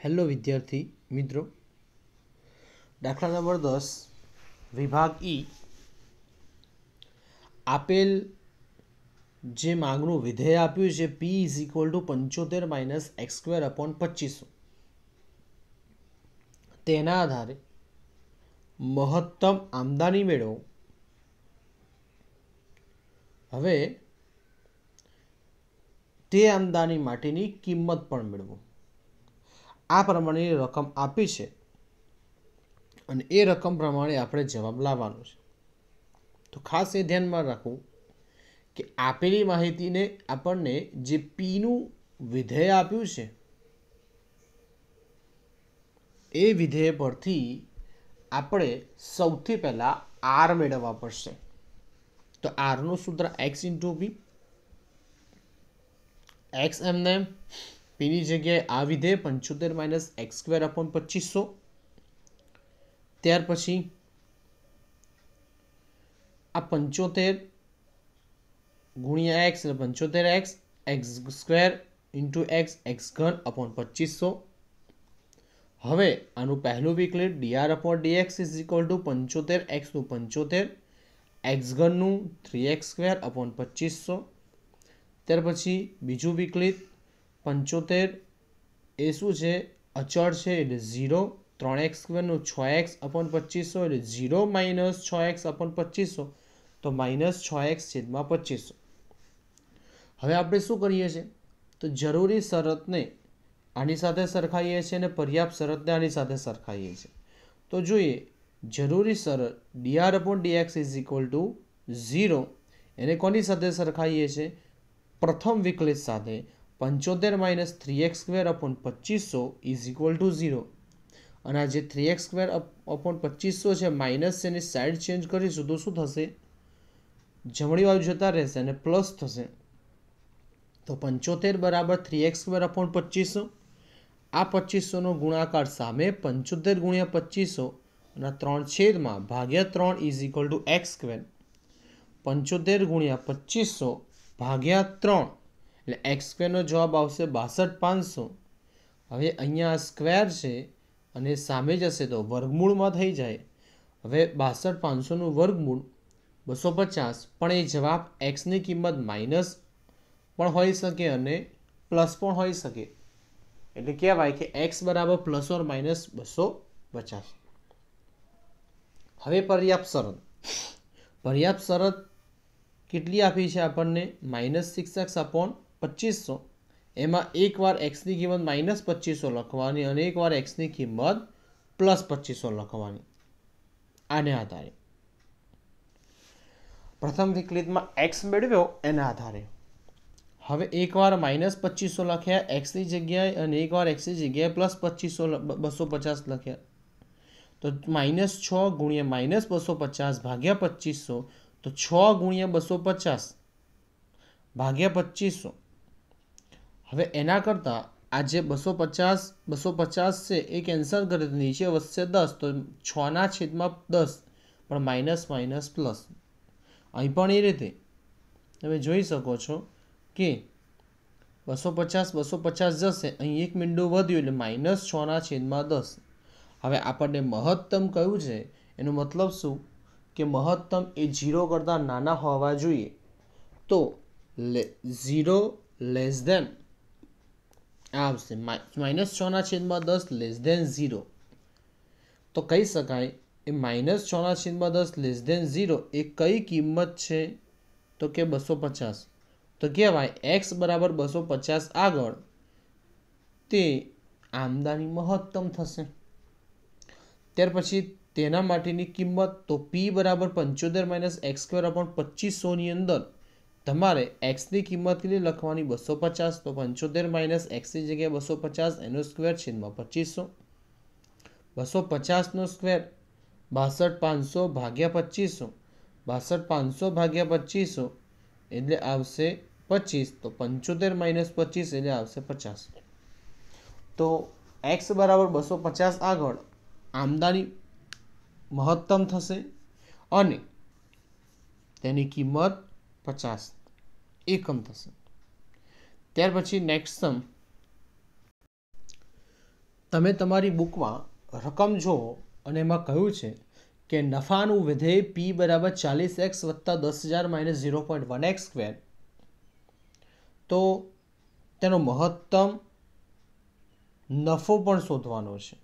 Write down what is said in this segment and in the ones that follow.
Hello વિદ્યાર્થી મિત્રો, દાખલા નંબર 10 વિભાગ ઈ આપેલ જે માંગનું વિધેય આપ્યું છે p is equal two 75 minus x square upon 2500, તેના આધારે મહત્તમ આમદની મેળવો. હવે તે આમદની માટેની કિંમત પણ મેળવો. આ પ્રમાણેની રકમ આપી છે અને એ રકમ પ્રમાણે આપણે જવાબ લાવવાનો છે. તો ખાસ એ ધ્યાનમાં રાખવું કે આપેલી માહિતીને આપણને જે પીનું વિધેય આપ્યું છે એ વિધેય પરથી આપણે સૌથી પહેલાં આર મેળવવા પડશે. તો આરનું સૂત્ર એક્સ ઇન્ટુ પી. એક્સ એમને પીની જગ્યાએ આ વિધેય 75 માઇનસ એક્સ સ્ક્વેર અપોન 2500. ત્યાર પછી આ 75 ગુણ્યા એક્સ એટલે 75x x square into x x ઘન અપોન 2500. હવે આનું પહેલું વિકલિત dr upon dx is equal two 75x નું 75 એક્સ ઘનનું 3x સ્ક્વેર અપોન 2500. ત્યાર પછી બીજું વિકલિત 75 એ શું છે, અચળ છે એટલે 0, 3x સ્ક્વેરનું 6x અપોન 2500 એટલે 0 માઇનસ 6x અપોન 2500, તો માઇનસ 6x છેદમાં 2500. હવે આપણે શું કરીએ છીએ, તો જરૂરી શરતને આની સાથે સરખાઈએ છીએ અને પર્યાપ્ત શરતને આની સાથે સરખાઈએ છીએ. તો જોઈએ જરૂરી શરત dr upon dx is equal to 0 એને કોની સાથે સરખાઈએ છીએ, પ્રથમ વિકલિત સાથે 75 minus 3x square upon 2500 is equal to 0. અને આ જે 3x સ્ક્વેર અપોન 2500 છે માઇનસ છે, એની સાઈડ ચેન્જ કરીશું તો શું થશે, જમણી બાજુ જતા રહેશે અને પ્લસ થશે. તો 75 બરાબર 3x સ્ક્વેર અપોન 2500. આ 2500નો ગુણાકાર સામે 75 ગુણ્યા 2500 અને 3 છેદમાં ભાગ્યા 3 is equal two x square. 75 ગુણ્યા 2500 ભાગ્યા 3 એટલે એક્સ સ્ક્વેરનો જવાબ આવશે 62500. હવે અહીંયા સ્ક્વેર છે અને સામે જશે તો વર્ગમૂળમાં થઈ જાય. હવે 62500નું વર્ગમૂળ 250, પણ એ જવાબ એક્સની કિંમત માઇનસ પણ હોઈ શકે અને પ્લસ પણ હોઈ શકે. એટલે કહેવાય કે એક્સ બરાબર પ્લસ ઓર માઇનસ 250. હવે પર્યાપ્ત શરત કેટલી આપી છે આપણને, માઇનસ 6x અપોન 2500. એમાં એકવાર એક્સની કિંમત માઇનસ 2500 લખવાની અને એકવાર એક્સની કિંમત પ્લસ 2500 લખવાની. આને આધારે પ્રથમ વિકલિતમાં એક્સ મેળવ્યો એના આધારે હવે એકવાર માઇનસ 2500 લખ્યા એક્સની જગ્યાએ અને એકવાર એક્સની જગ્યાએ પ્લસ 250 લખ્યા. તો માઇનસ 6 ગુણ્યા માઇનસ 250 ભાગ્યા 2500, તો 6 ગુણ્યા 250 ભાગ્યા 2500. હવે એના કરતાં આ જે 250 છે એ કેન્સલ કરે તો નીચે વધશે 10, તો 6 છેદમાં 10, પણ માઇનસ માઇનસ પ્લસ. અહીં પણ એ રીતે તમે જોઈ શકો છો કે 250 જશે, અહીં એક મીંડું વધ્યું એટલે માઇનસ 6 છેદમાં 10. હવે આપણને મહત્તમ કયું છે, એનો મતલબ શું કે મહત્તમ એ 0 કરતાં નાના હોવા જોઈએ. તો 0 લેસ ધેન આવશે માઇનસ 6 છેદમાં 10 લેસ ધેન 0. તો કહી શકાય એ માઇનસ 6 છેદમાં 10 લેસ ધેન 0 એ કઈ કિંમત છે, તો કે 250. તો કહેવાય એક્સ બરાબર 250 આગળ તે આમદની મહત્તમ થશે. ત્યાર પછી તેના માટેની કિંમત, તો પી બરાબર 75 માઇનસ એક્સ સ્ક્વેર અપોન 2500ની અંદર તમારે એક્સની કિંમત કેટલી લખવાની, 250. તો 75 માઇનસ એક્સની જગ્યાએ 250 એનો સ્ક્વેર છેદમાં 2500. 250નો સ્ક્વેર 62500 ભાગ્યા 2500, 62500 ભાગ્યા 2500 એટલે આવશે 25. તો 75 માઇનસ 25 એટલે આવશે 50. તો એક્સ બરાબર 250 આગળ આમદની મહત્તમ થશે અને તેની કિંમત 50 એકમ થશે. ત્યાર પછી નેક્સ્ટ સમ, તમે તમારી બુકમાં રકમ જુઓ અને એમાં કહ્યું છે કે નફાનું વિધેય P બરાબર 40x વત્તા 10,000 માઇનસ 0.1x સ્ક્વેર, તો તેનો મહત્તમ નફો પણ શોધવાનો છે.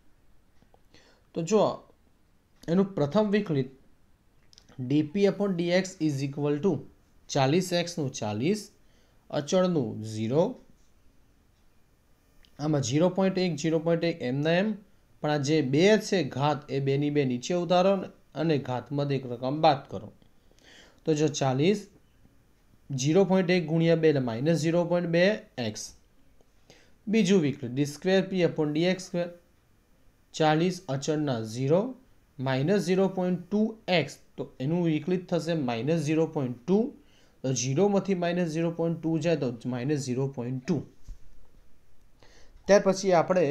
તો જો એનું પ્રથમ વિકલિત D P upon dx is equal to 40xનું 40, અચળનું 0, આમાં 0.1 0.1 એમના એમ, પણ આ જે બે છે ઘાત એ બેની બે નીચે ઉતારો અને ઘાતમાંથી એક રકમ બાદ કરો. તો જો 40 0.1 ગુણ્યા 2 એટલે માઇનસ 0.2x. બીજું વિકલિત ડી સ્ક્વેર પી અપોન ડીએક્સ સ્ક્વેર, 40 અચળના 0 માઇનસ 0.2x, તો એનું વિકલિત થશે માઇનસ 0.2. તો 0માંથી માઇનસ 0.2 જાય તો માઇનસ 0.2. ત્યાર પછી આપણે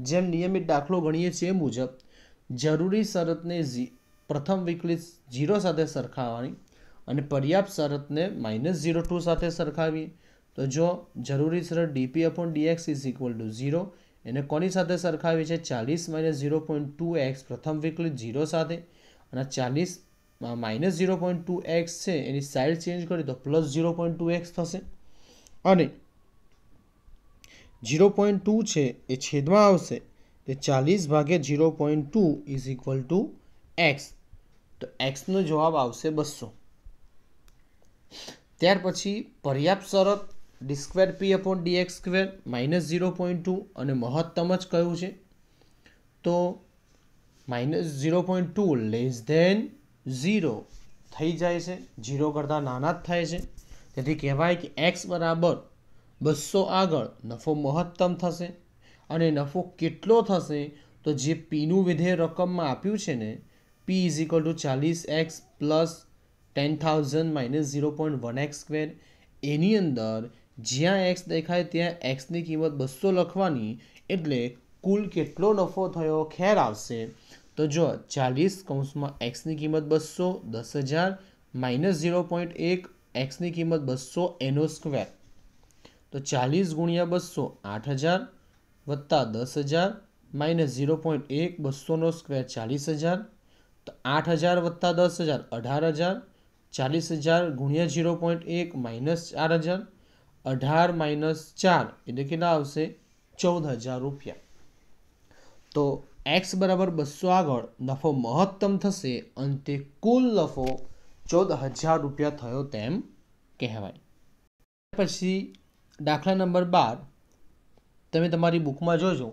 જેમ નિયમિત દાખલો ગણીએ છીએ એ મુજબ જરૂરી શરતને પ્રથમ વિકલિત 0 સાથે સરખાવવાની અને પર્યાપ્ત શરતને માઇનસ 0.2 સાથે સરખાવીએ. તો જો જરૂરી શરત dp upon dx is equal to 0, એને કોની સાથે સરખાવી છે? 40 માઇનસ 0.2x પ્રથમ વિકલિત 0 સાથે, અને 40 માઇનસ 0.2x છે એની સાઈડ ચેન્જ કરી તો પ્લસ 0.2x થશે, અને 0.2 છે એ છેદમાં આવશે તે 40 ભાગ્યા 0.2 ઇઝ ઇક્વલ ટુ x. તો xનો જવાબ આવશે 200. ત્યાર પછી પર્યાપ્ત શરત ડી સ્ક્વેર પી અપોન ડીએક્સ સ્ક્વેર માઇનસ 0.2 અને મહત્તમ જ કયું છે, તો માઇનસ 0.2 લેસ ધેન 0 થઈ જાય છે, 0 કરતાં નાના જ થાય છે. તેથી કહેવાય કે x બરાબર 200 આગળ નફો મહત્તમ થશે. અને નફો કેટલો થશે? તો જે પીનું વિધેય રકમમાં આપ્યું છે ને, P is equal to 40x plus 10,000 minus 0.1x square, એની અંદર જ્યાં x દેખાય ત્યાં xની કિંમત 200 લખવાની, એટલે કુલ કેટલો નફો થયો ખેર આવશે. તો જો 40 કૌંસમાં xની કિંમત 200, 10,000 માઇનસ 0.1, xની કિંમત 200 એનો સ્ક્વેર, તો 40 ગુણ્યા 200 8,000 વત્તા 10,000 માઇનસ 0.1 200નો સ્ક્વેર 40,000, તો 8,000 વત્તા 10,000 18,000, 40,000 ગુણ્યા 0.1 માઇનસ 4,000, 18 માઇનસ 4 એટલે કેટલા આવશે? 14,000 રૂપિયા. તો x બરાબર 200 આગળ નફો મહત્તમ થશે અને તે કુલ નફો 14,000 રૂપિયા થયો તેમ કહેવાય. પછી દાખલા નંબર 12 તમે તમારી બુકમાં જોજો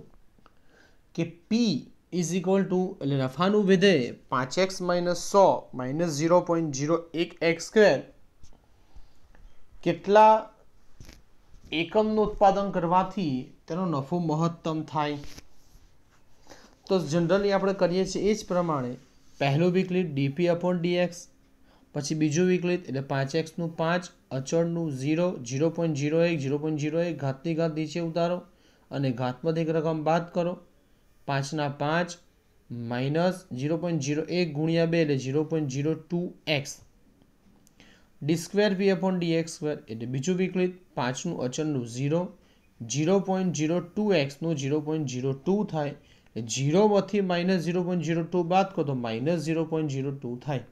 કે પી ઇઝ ઇક્વલ ટુ એટલે નફાનું વિધેય 5x minus 100 minus 0.01x square કેટલા એકમનું ઉત્પાદન કરવાથી તેનો નફો મહત્તમ થાય. તો જનરલી આપણે કરીએ છીએ એ જ પ્રમાણે પહેલું વિકલિત ડીપી અપોન ડીએક્સ, પછી બીજું વિકલિત એટલે 5xનું 5, અચળનું 0, 0.01 0.01 ઘાતની ઘાત નીચે ઉતારો અને ઘાતમાંથી એક રકમ બાદ કરો. 5ના 5 માઇનસ 0.01 ગુણ્યા 2 એટલે 0.02x. ડી સ્ક્વેર પી અપોન ડીએક્સ સ્ક્વેર એટલે બીજું વિકલિત 5નું અચળનું 0, 0.02xનું 0.02 થાય, 0માંથી માઇનસ 0.02 બાદ કરો તો માઇનસ 0.02 થાય.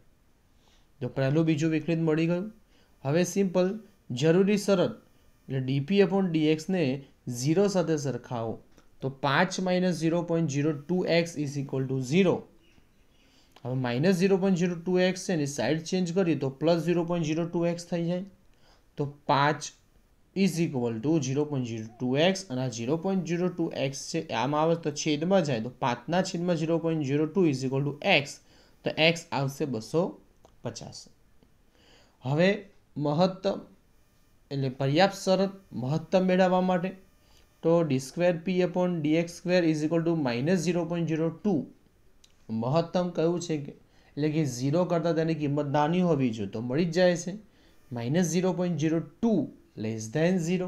તો પહેલું બીજું વિકલિત મળી ગયું. હવે સિમ્પલ જરૂરી શરત એટલે ડીપી અપોન ડીએક્સને 0 સાથે સરખાવો, તો 5 minus 0.02x is equal to 0. હવે માઇનસ 0.02x છે એની સાઈડ ચેન્જ કરીએ તો પ્લસ 0.02x થઈ જાય. તો 5 ઇઝ ઇક્વલ ટુ 0.02x અને આ 0.02x છે આમાં આવે તો છેદમાં જાય તો 5ના છેદમાં 0.02 ઇઝ ઇક્વલ ટુ x, તો x આવશે 250. હવે મહત્તમ એટલે પર્યાપ્ત શરત મહત્તમ મેળવવા માટે તો d square P upon dx square is equal to minus 0.02. મહત્તમ કયું છે કે એટલે કે 0 કરતાં તેની કિંમત નાની હોવી જોઈએ, તો મળી જ જાય છે. માઇનસ 0.02 લેસ ધેન 0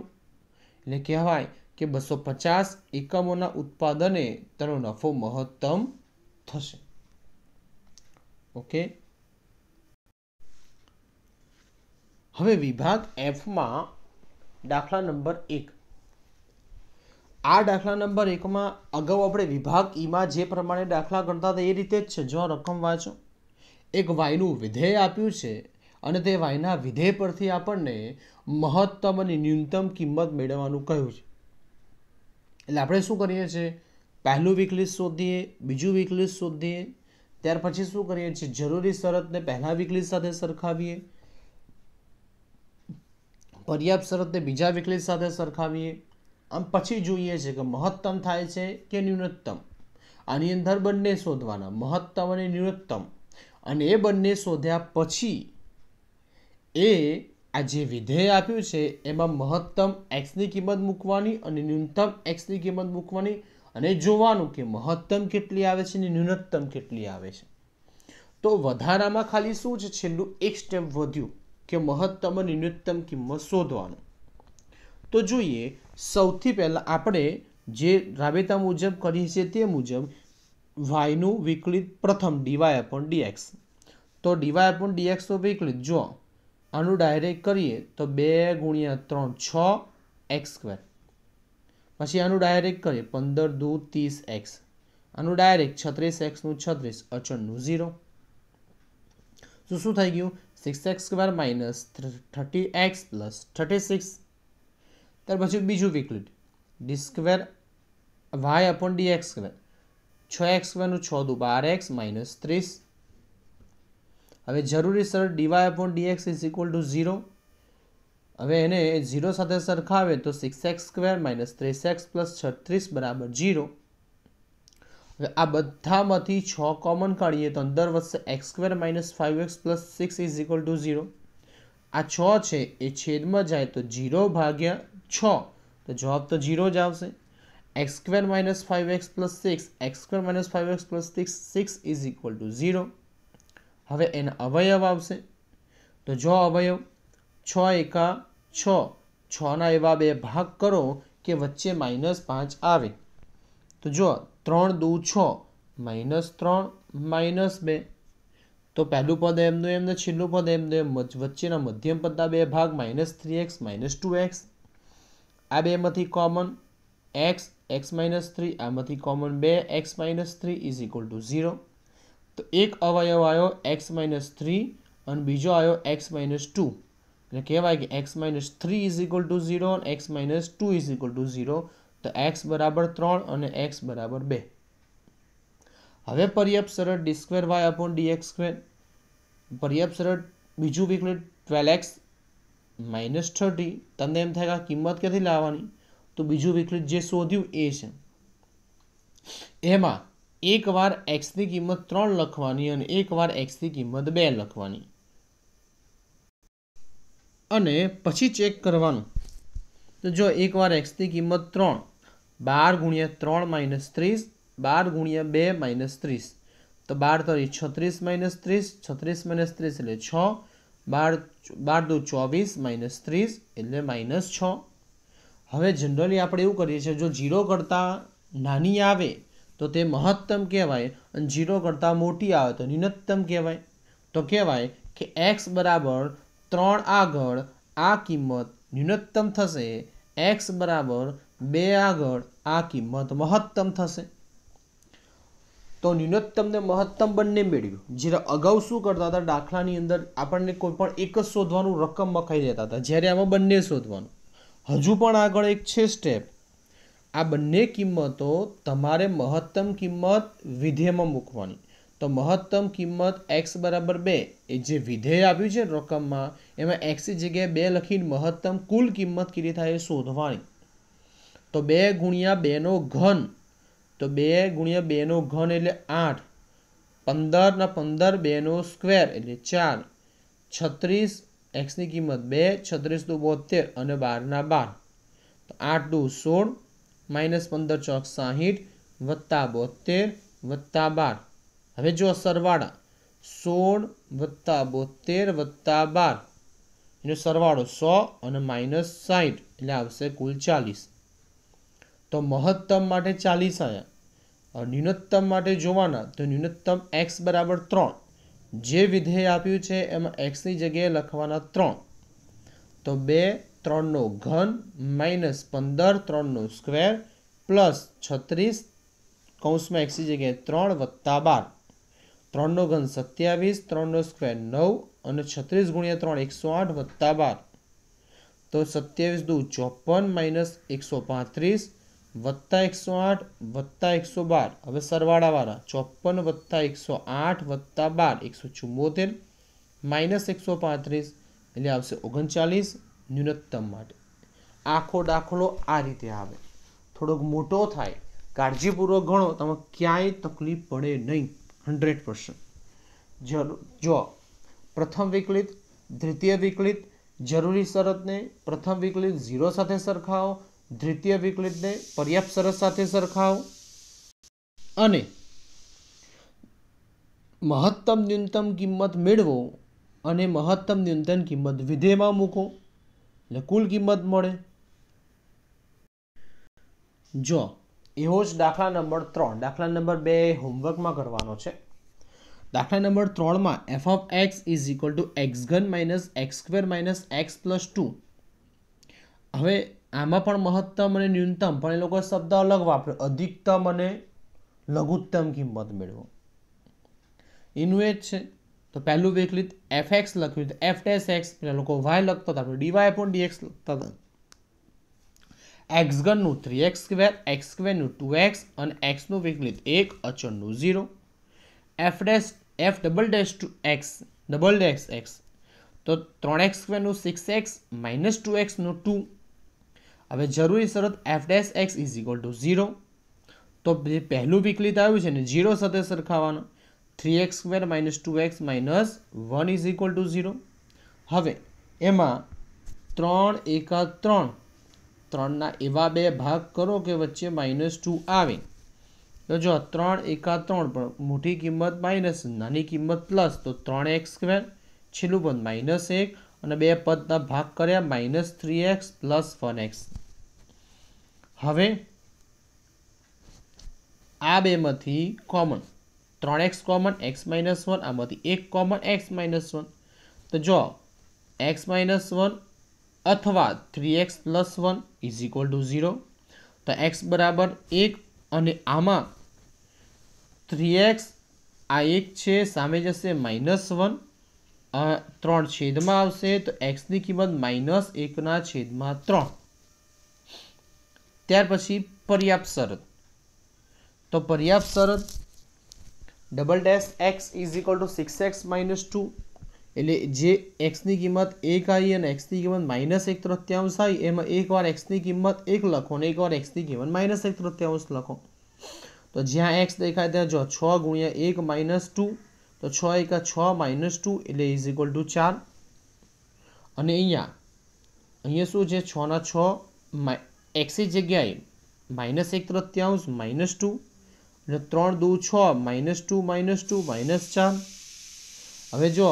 એટલે કહેવાય કે 250 એકમોના ઉત્પાદને તેનો નફો મહત્તમ થશે. ઓકે. હવે વિભાગ એફમાં દાખલા નંબર 1 આ દાખલા નંબર 1 માં અગાઉ આપણે વિભાગ ઈમાં જે પ્રમાણે દાખલા ગણતા હતા એ રીતે જ છે. જો રકમ વાંચો, એક વાયનું વિધેય આપ્યું છે અને તે વાયના વિધેય પરથી આપણને મહત્તમ અને ન્યૂનતમ કિંમત મેળવવાનું કહ્યું છે. એટલે આપણે શું કરીએ છીએ, પહેલું વિકલિત શોધીએ, બીજું વિકલિત શોધીએ, ત્યાર પછી શું કરીએ છીએ, જરૂરી શરતને પહેલા વિકલિત સાથે સરખાવીએ, પર્યાપ્ત શરતને બીજા વિકલિત સાથે સરખાવીએ, આમ પછી જોઈએ છે કે મહત્તમ થાય છે કે ન્યૂનતમ. આની અંદર બંને શોધવાના, મહત્તમ અને ન્યૂનતમ, અને એ બંને શોધ્યા પછી આ જે વિધેય આપ્યું છે એમાં મહત્તમ એક્સની કિંમત મૂકવાની અને ન્યૂનતમ એક્સની કિંમત મૂકવાની અને જોવાનું કે મહત્તમ કેટલી આવે છે અને ન્યૂનતમ કેટલી આવે છે. તો વધારામાં ખાલી શું છે, છેલ્લું એક સ્ટેપ વધ્યું કે મહત્તમ અને ન્યૂનતમ કિંમત શોધવાનું. તો જોઈએ, સૌથી પહેલાં આપણે જે રાબેતા મુજબ કરીએ છીએ તે મુજબ વાયનું વિકલિત પ્રથમ dy/dx. તો dy/dx તો વિકલિત, જો આનું ડાયરેક્ટ કરીએ તો 2 × 3 6x². પછી આનું ડાયરેક્ટ કરીએ 15 × 2 30x. આનું ડાયરેક્ટ 36x નું 36, અચળનું 0. તો શું થઈ ગયું, 6x² - 30x + 36. ત્યાર પછી બીજું વિકલિત y/dx². 6x² નું 6 × 12x - 30. હવે જરૂરી શરત dy/dx = 0. હવે એને 0 સાથે સરખાવે તો 6x² - 3x + 36 = 0. હવે આ બધામાંથી 6 કોમન કાઢીએ તો અંદર વધશે x² - 5x + 6 = 0. આ 6 છે એ છેદમાં જાય તો 0/6, તો જવાબ તો 0 જ આવશે. x² - 5x + 6, x² - 5x + 6 = 0. હવે એના અવયવ આવશે. તો જો અવયવ 6 × 6, 6ના એવા બે ભાગ કરો કે વચ્ચે -5 આવે. તો જો 3 × 2 = 6, -3 -2. તો પહેલું પદ એમનું એમ ને છેલ્લું પદ એમનું એમ, વચ્ચેના મધ્યમ પદના બે ભાગ -3x -2x. આ બેમાંથી કોમન x, x - 3, આમાંથી કોમન 2x - 3 = 0. તો એક અવયવ આવ્યો x - 3 અને બીજો આવ્યો x - 2. એટલે કહેવાય કે x - 3 = 0 અને x - 2 = 0. તો x = 3 અને x = 2. હવે પર્યાપ્ત શરત d2y/dx². પર્યાપ્ત શરત બીજું વિકલિત 12x - 30. તમને એમ થાય કે આ કિંમત ક્યાંથી લાવવાની, તો બીજું વિકલિત જે શોધ્યું એ છે. એમાં એકવાર x ની કિંમત 3 લખવાની અને એકવાર x ની કિંમત 2 લખવાની અને પછી ચેક કરવાનું. તો જો એકવાર x ની કિંમત 3, 12 × 3 - 30, 12 × 2 - 30. તો 12 × 36 - 30, 36 - 30 એટલે 6, 12 × 24 - 30 એટલે -6. હવે જનરલી આપણે એવું કરીએ છીએ, જો 0 કરતાં નાની આવે તો તે મહત્તમ કહેવાય અને 0 કરતાં મોટી આવે તો ન્યૂનતમ કહેવાય. તો કહેવાય કે x = 3 આગળ આ કિંમત ન્યૂનતમ થશે, x = 2 આગળ આ કિંમત મહત્તમ થશે. તો ન્યૂનતમ ને મહત્તમ બંને મેળવ્યું. જ્યારે અગાઉ શું કરતા હતા, દાખલાની અંદર આપણને કોઈ પણ એક જ શોધવાનું રકમ લખાઈ દેતા હતા, જ્યારે આમાં બંને શોધવાનું. હજુ પણ આગળ એક છે સ્ટેપ. આ બંને કિંમતો તમારે મહત્તમ કિંમત વિધેયમાં મૂકવાની. તો મહત્તમ કિંમત x = 2 એ જે વિધેય આપ્યું છે રકમમાં એમાં x ની જગ્યાએ 2 લખીને મહત્તમ કુલ કિંમત કેટલી થાય એ શોધવાની. તો 2 × 2 નો ઘન, તો 2 × 2 નો ઘન એટલે 8, 15 ના 15 2 નો સ્ક્વેર એટલે 4, 36 x ની કિંમત 2, 36 × 2 = 72 અને 12 ના 12. તો 8 × 2 = 16, -15 × 4 = 60 +72 +12. હવે જો સરવાળા 16 +72 +12 એનો સરવાળો 100 અને -60 એટલે આવશે કુલ 40. તો મહત્તમ માટે 40 આવ્યા. ન્યૂનતમ માટે જોવાના તો ન્યૂનતમ x = 3. જે વિધેય આપ્યું છે એમાં x ની જગ્યાએ લખવાના 3. તો 2 3 નો ઘન -15 3 નો સ્ક્વેર પ્લસ 36 કૌંસમાં એક્સની જગ્યાએ 3 વત્તા 12 3 નો ઘન 27 3 નો સ્ક્વેર 9 અને 36 ગુણ્યા 3 108 વત્તા 12 તો 27 દુ 54 માઇનસ 135 વત્તા 108 વત્તા 112 હવે સરવાળાવાળા 54 વત્તા 108 વત્તા 12 174 માઇનસ 135 એટલે આવશે 39 ન્યૂનતમ માટે। આખો દાખલો આ રીતે આવે, થોડોક મોટો થાય, કાળજીપૂર્વક ગણો, તમે ક્યાંય તકલીફ પડે નહીં 100%। જો પ્રથમ વિકલિત દ્વિતીય વિકલિત જરૂરી શરતને પ્રથમ વિકલિત 0 સાથે સરખાવો, દ્વિતીય વિકલિતને પર્યાપ્ત શરત સાથે સરખાવો અને મહત્તમ ન્યૂનતમ કિંમત મેળવો અને મહત્તમ ન્યૂનતમ કિંમત વિધેયમાં મૂકો એટલે કુલ કિંમત મળે। જો એવો જ દાખલા નંબર 3, દાખલા નંબર 2 હોમવર્કમાં કરવાનો છે। દાખલા number 3માં f of x is equal to x3 minus x2 minus x plus 2। હવે આમાં પણ મહત્તમ અને ન્યૂનતમ, પણ એ લોકો શબ્દ અલગ વાપરે, અધિકતમ અને લઘુત્તમ કિંમત મેળવો એનું એ જ છે। તો પહેલું વિકલિત fx લખ્યું તો f dash x, પેલા લોકો y લખતા હતા, આપણે dy upon dx લખતા હતા। x3 નું 3x2, x2 નું 2x અને x નું વિકલિત 1 અચળનું 0, f double dash to x double dash x તો 3x2 નું 6x માઇનસ 2x નું 2। હવે જરૂરી શરત f dash x is equal to 0, તો જે પહેલું વિકલિત આવ્યું છે ને 0 સાથે સરખાવવાનું, 3x2 minus 2x minus 1 is equal to 0। હવે એમાં 3 એકા 3, 3ના એવા બે ભાગ કરો કે વચ્ચે -2 આવે, તો જો 3 એકા 3 પણ મોટી કિંમત માઇનસ, નાની કિંમત પ્લસ, તો 3x2 છેલ્લું પદ -1 અને બે પદના ભાગ કર્યા -3x પ્લસ 1x। હવે આ બેમાંથી કોમન 3x કોમન x - 1, આમાંથી 1 કોમન x - 1, તો જો x - 1 અથવા 3x plus 1 is equal to 0, તો x બરાબર 1 અને આમાં 3x આ 1 છે સામે જશે -1, 3 છેદમાં આવશે તો x ની કિંમત -1/3। ત્યાર પછી પર્યાપ્ત શરત, તો પર્યાપ્ત શરત double dash x is equal two 6x - 2 એટલે જે x ની કિંમત 1 આવી અને x ની કિંમત -1/3 આવી, એમાં એકવાર x ની કિંમત 1 લખો અને એકવાર x ની કિંમત -1/3 લખો, તો જ્યાં x દેખાય ત્યાં જો 6 ગુણ્યા 1 - 2, તો 6 એકા 6 -2 એટલે ઇઝ ઇક્વલ ટુ 4। અને અહીંયા શું છે, 6 ના 6 x ની જગ્યાએ -1/3 -2 એટલે 3 દુ 6 -2 -2 -4। હવે જો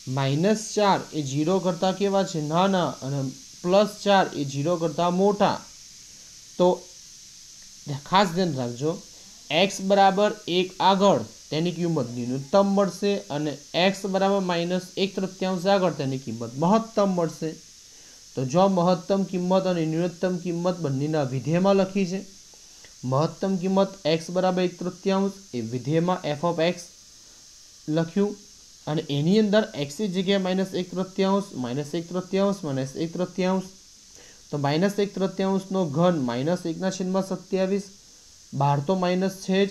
-4 એ 0 કરતાં કેવા છે, નાના, અને +4 એ 0 કરતાં મોટા, તો ખાસ ધ્યાન રાખજો x બરાબર 1 આગળ તેની કિંમત ન્યૂનતમ મળશે અને x બરાબર -1/3 આગળ તેની કિંમત મહત્તમ મળશે। તો જો મહત્તમ કિંમત અને ન્યૂનતમ કિંમત બંનેના વિધેયમાં લખી છે, મહત્તમ કિંમત x બરાબર 1/3 એ વિધેયમાં f of x લખ્યું અને એની અંદર x ની જગ્યાએ -1/3 -1/3 તો -1/3 નો ઘન -1/27, બહાર તો માઇનસ છે જ,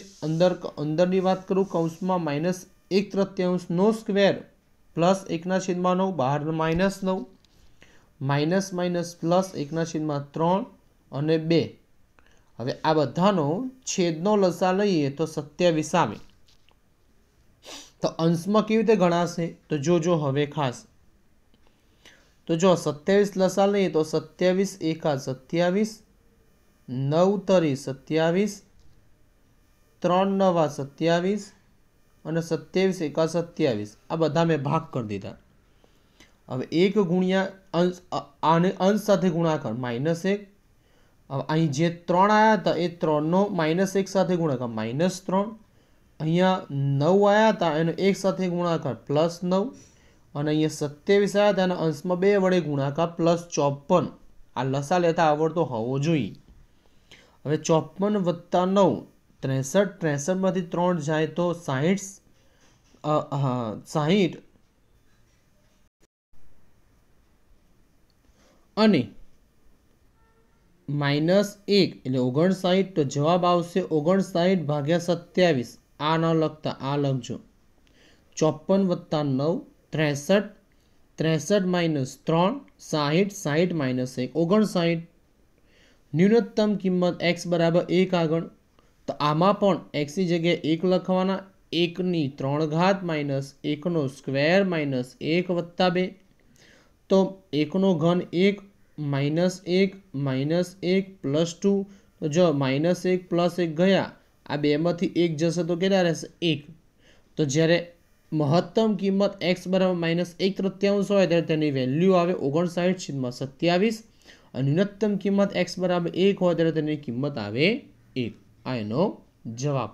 અંદરની વાત કરું કૌંસમાં -1/3 નો સ્ક્વેર પ્લસ 1/9, બહાર -9, માઇનસ પ્લસ 1/3 અને 2। હવે આ બધાનો છેદનો લસા લઈએ તો 27 આવે, તો અંશમાં કેવી રીતે ગણાશે, તો જોજો હવે ખાસ, તો જો 27 લસા લઈએ તો 27 એકા 27, 9 તરી 27, 3 નવા 27 અને 27 એકા 27, આ બધા મેં ભાગ કરી દીધા। હવે 1 ગુણ્યા આને અંશ સાથે ગુણાકાર -1, હવે અહીં જે 3 આવ્યા હતા એ 3નો -1 સાથે ગુણાકાર -3, અહીંયા 9 આવ્યા હતા એનો 1 સાથે ગુણાકાર +9 અને અહીંયા 27 આવ્યા હતા એના અંશમાં 2 વડે ગુણાકાર +54। આ લસા લેતા આવડતો હોવો જોઈએ। હવે 54 વત્તા 9 63, 63માંથી 3 જાય તો 60, 60 અને -1 એટલે 59, તો જવાબ આવશે 59 ભાગ્યા 27. આ ન લખતા આ લખજો. 54 વત્તા 9 63, 63 - 3 60, 60 - 1 59. ન્યૂનતમ કિંમત x બરાબર 1 આગળ, તો આમાં પણ x ની જગ્યાએ 1 લખવાના. 1ની 3 ઘાત માઇનસ 1નો સ્ક્વેર માઇનસ 1 વત્તા 2, તો 1નો ઘન 1 -1 -1 +2, તો જો -1 + 1 ગયા, આ બેમાંથી 1 જશે તો કેટલા રહેશે? 1. તો જ્યારે મહત્તમ કિંમત x બરાબર -1/3 હોય ત્યારે તેની વેલ્યુ આવે 59/27 અને ન્યૂનતમ કિંમત x બરાબર 1 હોય ત્યારે તેની કિંમત આવે 1. આ એનો જવાબ.